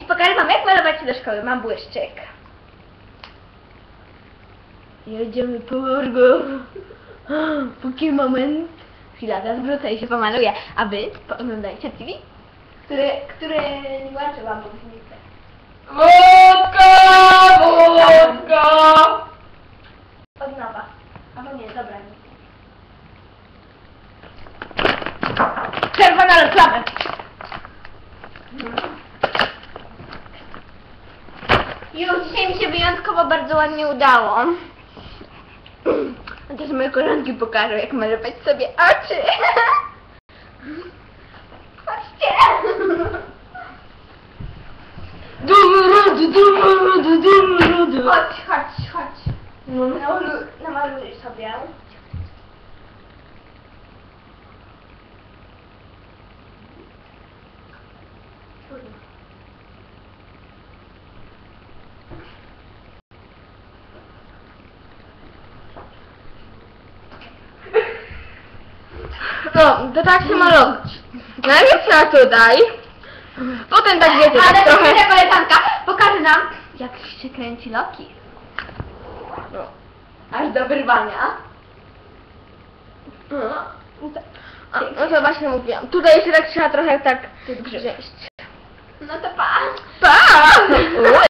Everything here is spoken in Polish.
pokażę wam, jak malować do szkoły. Mam błyszczyk. Jedziemy po Margo. Póki moment. Chwila, teraz wrócę i się pomaluję. A wy pooglądajcie TV, które nie włączę wam, bo nie chcę. Wódka! Wódka! Od nowa. Albo nie, dobra. Przerwa na reklamę. Już dzisiaj mi się wyjątkowo bardzo ładnie udało. A teraz moje koleżanki pokażą, jak malować sobie oczy. Chodźcie. Chodź. Namaluj sobie. No, to tak się malować. Najpierw trzeba tutaj. Potem tak wiecie, Ale tak trochę. trochę koleżanka pokaże nam, jak się kręci Loki. No. Aż do wyrwania. No to właśnie mówiłam. Tutaj jeszcze tak trzeba trochę tak Ty grzyb. wziąć. No to pa! Pa!